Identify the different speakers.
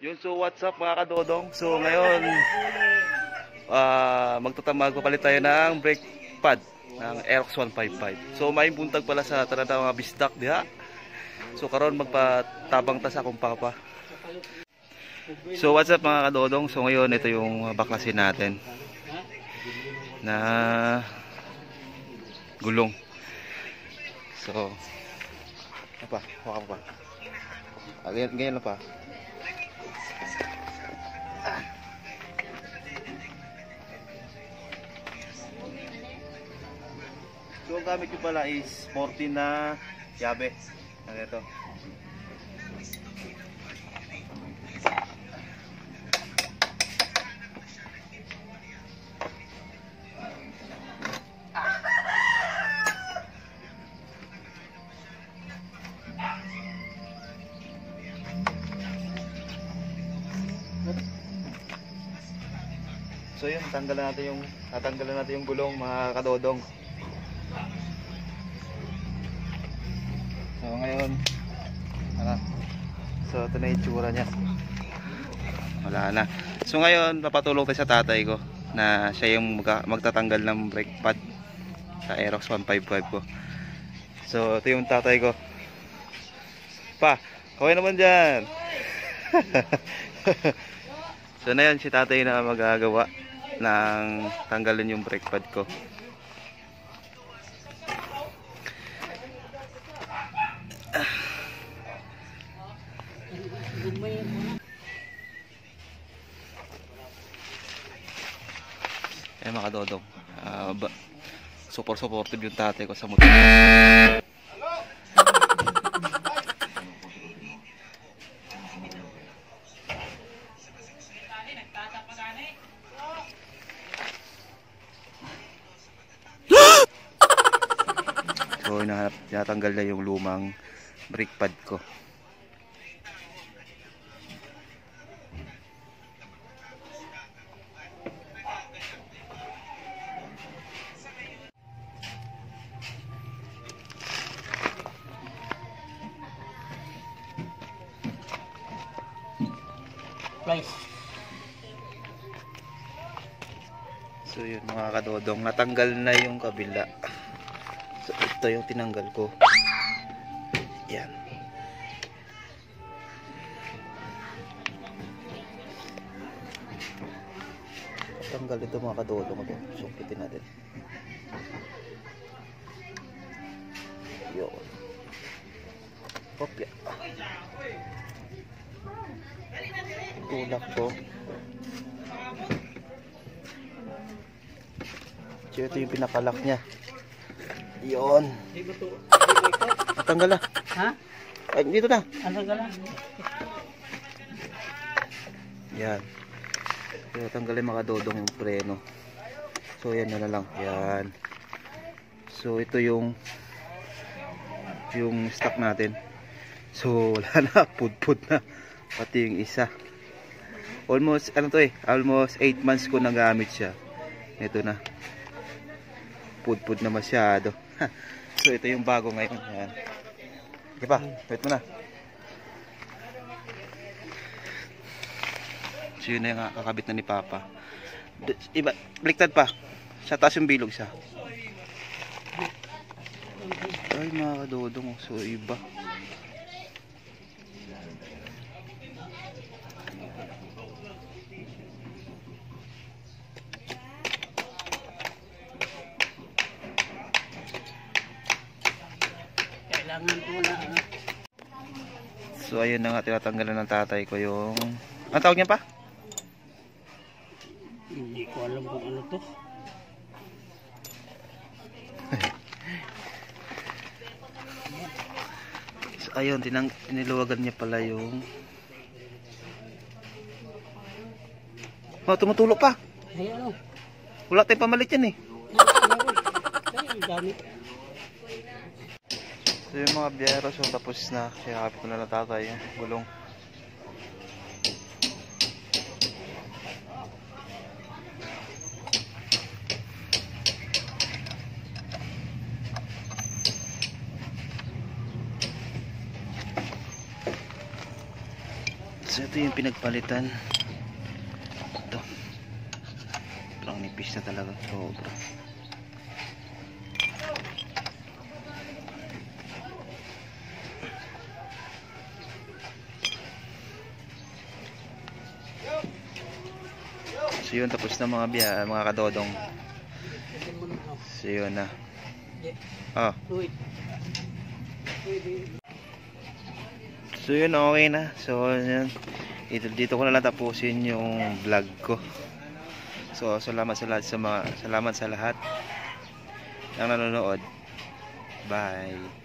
Speaker 1: Yun, so what's up mga kadodong? So ngayon, magpapalit tayo ng brake pad ng Aerox 155. So may buntag pala sa tanada mga bisdak diha. So karon magpatabang ta sa akong papa. So what's up mga kadodong? So ngayon ito yung baklasin natin na gulong. So apa? Hawakan pa. Ganyan lang pa. So ang gamit ko pala is 14 na yabe. Ito. So yun, tatanggalan natin yung gulong mga kadodong. So ngayon, so ito na yung tsura niya. Wala na. So ngayon, papatulong tayo sa tatay ko na siya yung magtatanggal ng brake pad sa Aerox 155 ko. So ito yung tatay ko. Pa, kaway naman dyan. So na yan, si tatay na magagawa ng tanggalin yung brake pad ko. Eh mga kadodong, supportive yung tatay ko sa motor. So natanggal na yung lumang brake pad ko. So yun mga kadodong, natanggal na yung kabila. So ito yung tinanggal ko. Yan. Tanggal ito mga kadodong. Sungkitin natin. Yun. Kopya. Tulak ko. So ito yung pinakalak niya. Yun. Natanggal na.
Speaker 2: Ha?
Speaker 1: Ay, dito na.
Speaker 2: Natanggal na.
Speaker 1: Yan. So tanggalin mga dodong yung preno. So yan na lang. Yan. So ito yung stock natin. So wala na. Pudpud na. Pati yung isa. Almost, almost 8 months ko nagamit siya. Ito na. Pudpud na masyado. So ito yung bago ngayon. Yan. Okay pa, wait mo na. So yun na yung kakabit na ni Papa. Iba, baliktad pa. Sa taas yung bilog siya. Ay mga kadodong. So iba. So ayun na nga, tinatanggalan ng tatay ko yung... Ang tawag niya pa?
Speaker 2: Hindi ko alam kung ano to.
Speaker 1: So ayun, tiniluwagan niya pala yung... Oh, tumutulog pa.
Speaker 2: Ay ano?
Speaker 1: Wala tayong pamalit yan eh.
Speaker 2: Ay, dami.
Speaker 1: So yung mga biyero, so tapos na. Kaya kapit ko na tatay yung gulong. So ito yung pinagpalitan. Ito. Parang nipis na talaga. Sobra. So yun, tapos na mga kadodong. So yun na. Ah. So yun, okay na. So yun, dito ko na lang tapusin yung vlog ko. So salamat sa lahat ng nanonood. Bye.